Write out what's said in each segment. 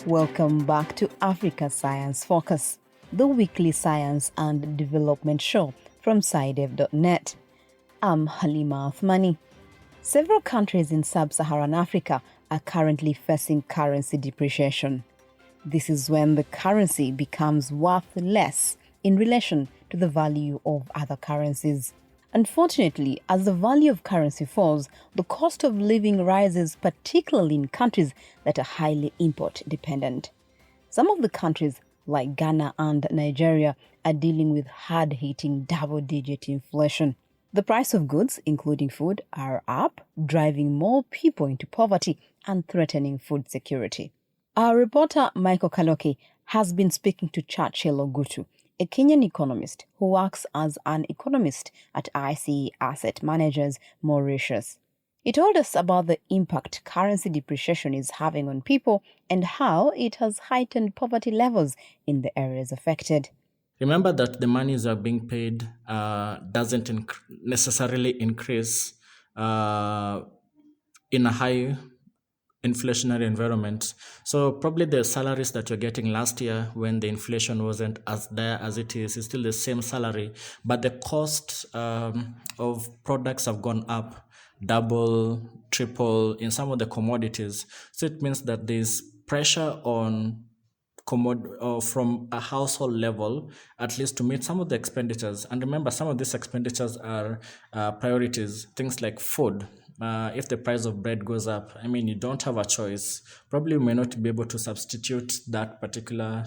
Welcome back to Africa Science Focus, the weekly science and development show from SciDev.net. I'm Halima Athmani. Several countries in Sub-Saharan Africa are currently facing currency depreciation. This is when the currency becomes worth less in relation to the value of other currencies. Unfortunately, as the value of currency falls, the cost of living rises, particularly in countries that are highly import-dependent. Some of the countries, like Ghana and Nigeria, are dealing with hard-hitting double-digit inflation. The price of goods, including food, are up, driving more people into poverty and threatening food security. Our reporter, Michael Kaloki, has been speaking to Churchill Ogutu, a Kenyan economist who works as an economist at ICE Asset Managers, Mauritius. He told us about the impact currency depreciation is having on people and how it has heightened poverty levels in the areas affected. Remember that the monies are being paid doesn't necessarily increase in a high inflationary environment. So probably the salaries that you're getting last year when the inflation wasn't as there as it is still the same salary, but the cost of products have gone up, double, triple in some of the commodities. So it means that there's pressure on from a household level, at least to meet some of the expenditures. And remember, some of these expenditures are priorities, things like food. If the price of bread goes up, you don't have a choice. Probably you may not be able to substitute that particular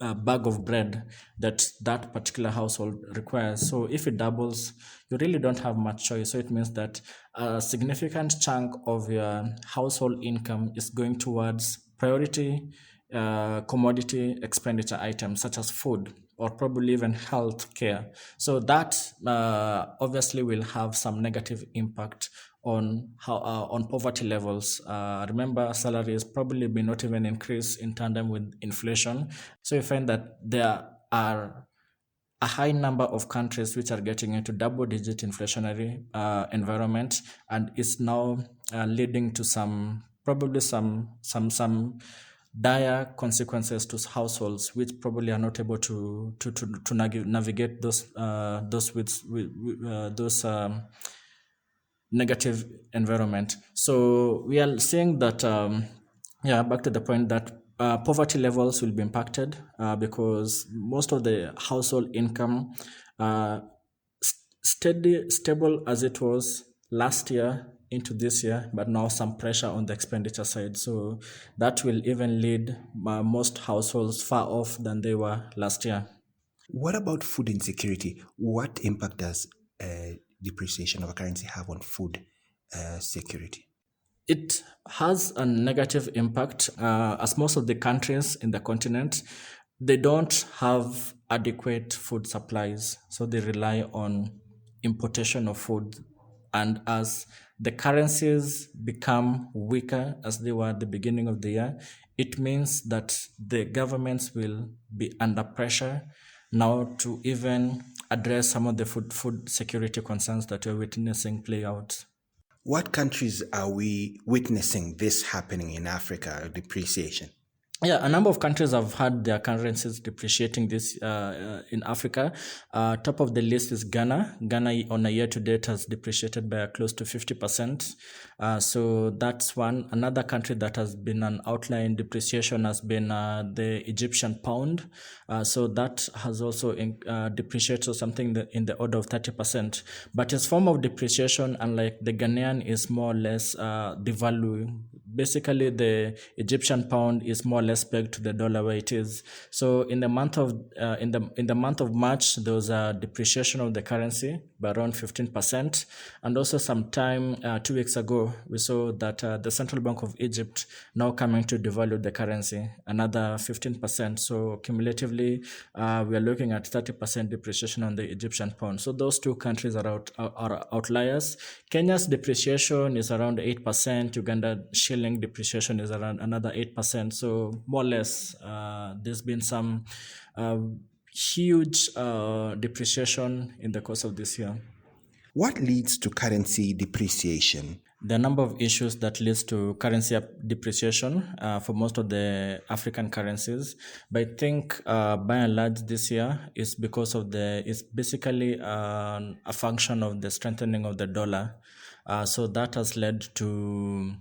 bag of bread that particular household requires. So if it doubles, you really don't have much choice. So it means that a significant chunk of your household income is going towards priority commodity expenditure items such as food or probably even health care. So that obviously will have some negative impact on poverty levels. Remember, salaries probably may not even increase in tandem with inflation. So you find that there are a high number of countries which are getting into double-digit inflationary environment, and it's now leading to some dire consequences to households which probably are not able to navigate those negative environment. So we are saying that back to the point that poverty levels will be impacted because most of the household income stable as it was last year into this year, but now some pressure on the expenditure side. So that will even lead most households far off than they were last year. What about food insecurity? What impact does depreciation of a currency have on food security? It has a negative impact as most of the countries in the continent, they don't have adequate food supplies. So they rely on importation of food. And as the currencies become weaker as they were at the beginning of the year, it means that the governments will be under pressure now to even address some of the food security concerns that we're witnessing play out. What countries are we witnessing this happening in Africa, depreciation? Yeah, a number of countries have had their currencies depreciating this in Africa. Top of the list is Ghana. Ghana on a year-to-date has depreciated by close to 50%. So that's one. Another country that has been an outlier in depreciation has been the Egyptian pound. So that has also depreciated something in the order of 30%. But its form of depreciation, unlike the Ghanaian, is more or less devaluing. Basically, the Egyptian pound is more or less pegged to the dollar where it is. So in the month of March, there was a depreciation of the currency by around 15%, and also sometime 2 weeks ago, we saw that the Central Bank of Egypt now coming to devalue the currency another 15%. So cumulatively, we are looking at 30% depreciation on the Egyptian pound. So those two countries are outliers. Kenya's depreciation is around 8%. Uganda shilling depreciation is around another 8%. So more or less, there's been some huge depreciation in the course of this year. What leads to currency depreciation? There are a number of issues that leads to currency depreciation for most of the African currencies, but I think by and large this year is because of it's basically a function of the strengthening of the dollar. So that has led to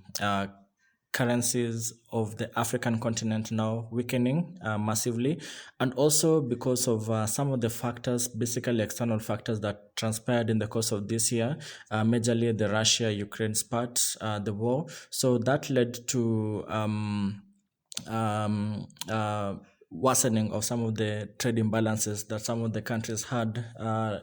currencies of the African continent now weakening massively, and also because of some of the factors, basically external factors that transpired in the course of this year, majorly the Russia-Ukraine spat, the war. So that led to worsening of some of the trade imbalances that some of the countries had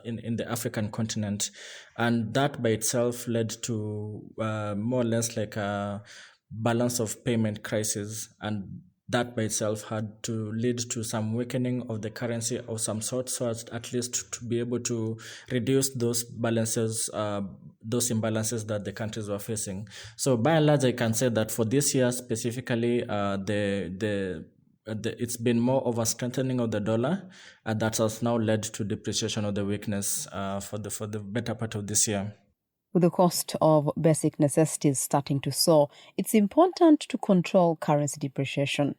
in the African continent. And that by itself led to more or less like a balance of payment crisis. And that by itself had to lead to some weakening of the currency of some sort, so as at least to be able to reduce those balances, those imbalances that the countries were facing. So by and large, I can say that for this year specifically, it's been more of a strengthening of the dollar that has now led to depreciation of the weakness for the better part of this year. With the cost of basic necessities starting to soar, it's important to control currency depreciation.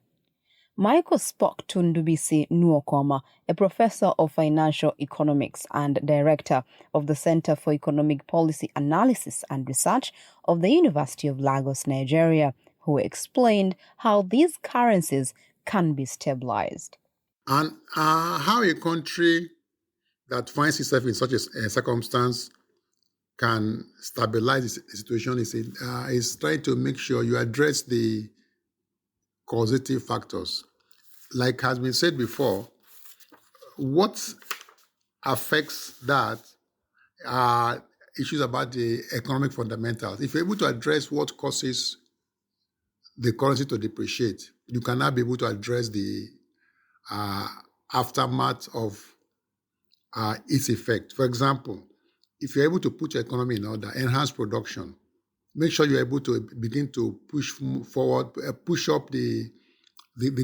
Michael spoke to Ndubusi Nwokoma, a professor of financial economics and director of the Center for Economic Policy Analysis and Research of the University of Lagos, Nigeria, who explained how these currencies can be stabilized. And how a country that finds itself in such a circumstance can stabilize the situation is trying to make sure you address the causative factors. Like has been said before, what affects that are issues about the economic fundamentals. If you're able to address what causes the currency to depreciate, you can now be able to address the aftermath of its effect. For example, if you're able to put your economy in order, enhance production, make sure you're able to begin to push forward, push up the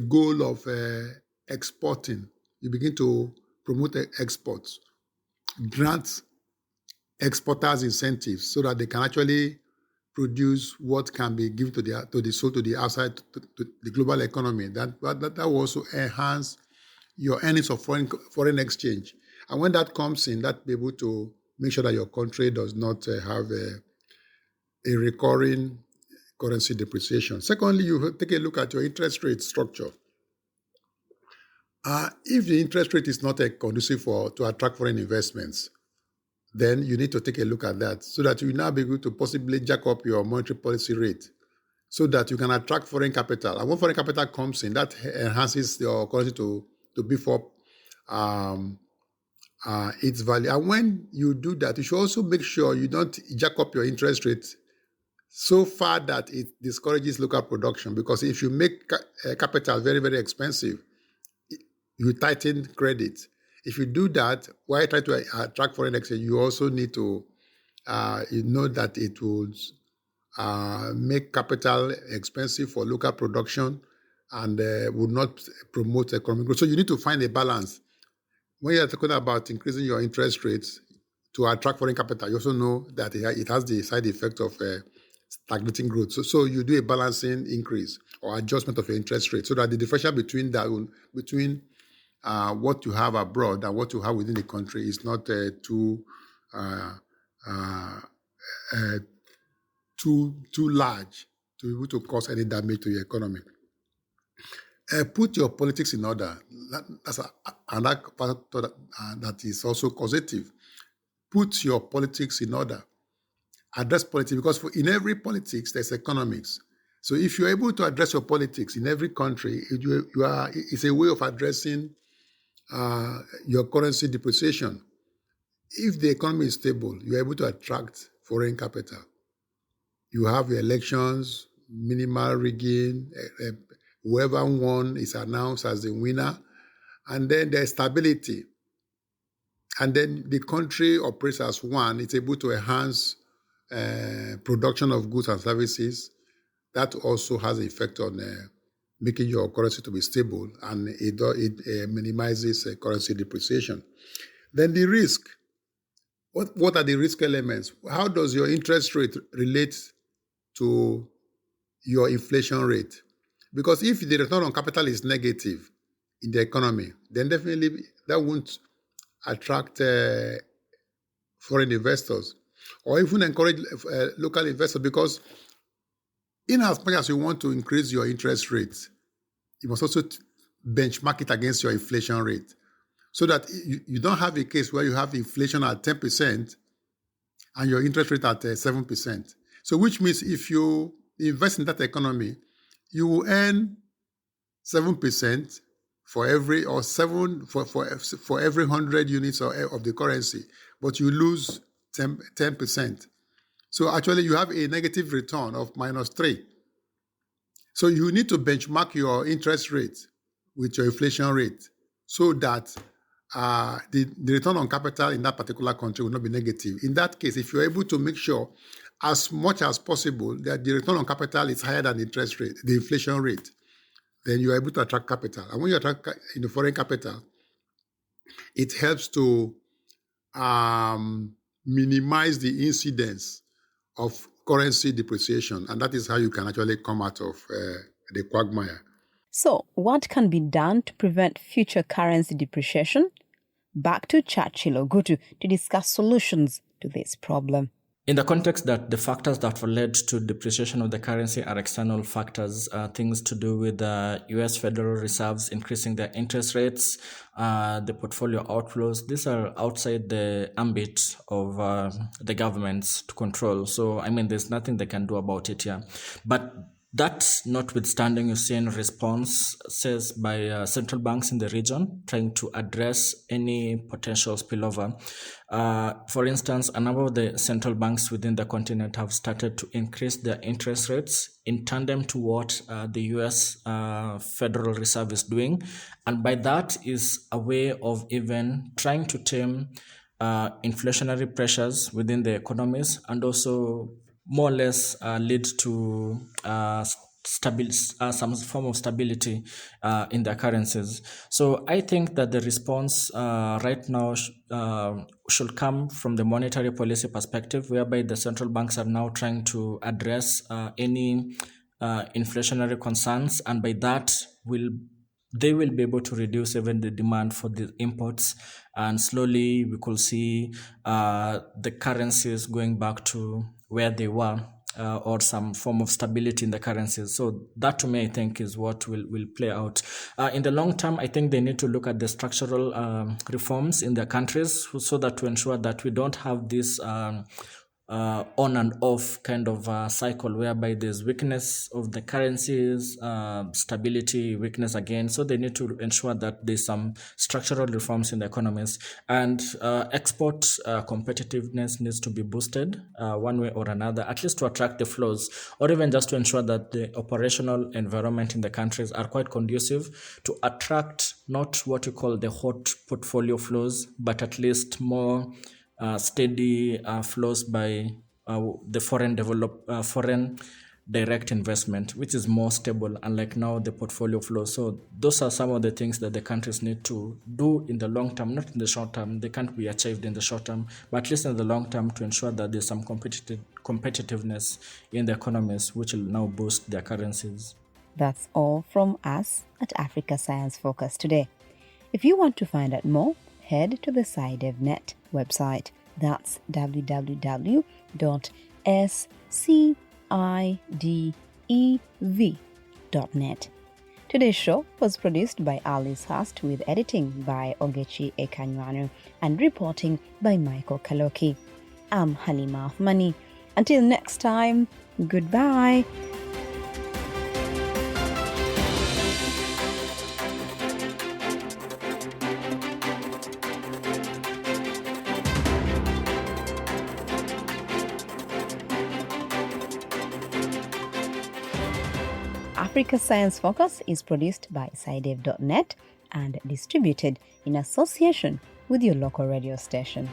goal of exporting. You begin to promote exports, grant exporters incentives so that they can actually produce what can be given to the outside to the global economy. That will also enhance your earnings of foreign exchange. And when that comes in, that be able to make sure that your country does not have a recurring currency depreciation. Secondly, you take a look at your interest rate structure. If the interest rate is not conducive to attract foreign investments, then you need to take a look at that so that you will now be able to possibly jack up your monetary policy rate so that you can attract foreign capital. And when foreign capital comes in, that enhances your currency to beef up its value. And when you do that, you should also make sure you don't jack up your interest rate so far that it discourages local production. Because if you make capital very, very expensive, you tighten credit. If you do that, while trying to attract foreign exchange, you also need to know that it will make capital expensive for local production and would not promote economic growth. So you need to find a balance. When you're talking about increasing your interest rates to attract foreign capital, you also know that it has the side effect of stagnating growth. So you do a balancing increase or adjustment of your interest rate so that the differential between what you have abroad and what you have within the country is not too large to be able to cause any damage to your economy. Put your politics in order. That's another factor that is also causative. Put your politics in order. Address politics, because in every politics, there's economics. So if you're able to address your politics in every country, it's a way of addressing your currency depreciation. If the economy is stable, you're able to attract foreign capital. You have your elections, minimal rigging, whoever won is announced as the winner, and then there's stability. And then the country operates as one. It's able to enhance production of goods and services. That also has an effect on making your currency to be stable, and it minimizes currency depreciation. Then the risk. What are the risk elements? How does your interest rate relate to your inflation rate? Because if the return on capital is negative in the economy, then definitely that won't attract foreign investors or even encourage local investors, because in as much as you want to increase your interest rates, you must also benchmark it against your inflation rate, so that you don't have a case where you have inflation at 10% and your interest rate at 7%. So which means if you invest in that economy, you will earn 7% for every, or for every 100 units of the currency, but you lose 10%. So actually you have a negative return of -3. So you need to benchmark your interest rate with your inflation rate, so that the return on capital in that particular country will not be negative. In that case, if you're able to make sure as much as possible that the return on capital is higher than the interest rate, the inflation rate, then you're able to attract capital. And when you attract foreign capital, it helps to minimize the incidence of currency depreciation. And that is how you can actually come out of the quagmire. So, what can be done to prevent future currency depreciation? Back to Churchill Ogutu to discuss solutions to this problem. In the context that the factors that have led to depreciation of the currency are external factors, things to do with the US Federal Reserve's increasing their interest rates, the portfolio outflows. These are outside the ambit of the governments to control. So, there's nothing they can do about it here. But that notwithstanding, you're seeing responses by central banks in the region trying to address any potential spillover. For instance, a number of the central banks within the continent have started to increase their interest rates in tandem to what the US Federal Reserve is doing. And by that is a way of even trying to tame inflationary pressures within the economies, and also more or less lead to some form of stability in their currencies. So I think that the response right now should come from the monetary policy perspective, whereby the central banks are now trying to address any inflationary concerns, and by that they will be able to reduce even the demand for the imports, and slowly we could see the currencies going back to where they were, or some form of stability in the currencies. So that, to me, I think is what will play out. In the long term, I think they need to look at the structural reforms in their countries, so that to ensure that we don't have this on and off kind of cycle whereby there's weakness of the currencies, stability, weakness again. So they need to ensure that there's some structural reforms in the economies, and export competitiveness needs to be boosted one way or another, at least to attract the flows, or even just to ensure that the operational environment in the countries are quite conducive to attract not what you call the hot portfolio flows, but at least more steady flows by the foreign direct investment, which is more stable, unlike now the portfolio flow. So those are some of the things that the countries need to do in the long term, not in the short term. They can't be achieved in the short term, but at least in the long term, to ensure that there's some competitiveness in the economies, which will now boost their currencies. That's all from us at Africa Science Focus today. If you want to find out more, head to the SciDevNet website. That's www.scidev.net. Today's show was produced by Alice Hurst, with editing by Ogechi Ekanyanu and reporting by Michael Kaloki. I'm Halima Othmani. Until next time, goodbye. Africa Science Focus is produced by SciDev.net and distributed in association with your local radio station.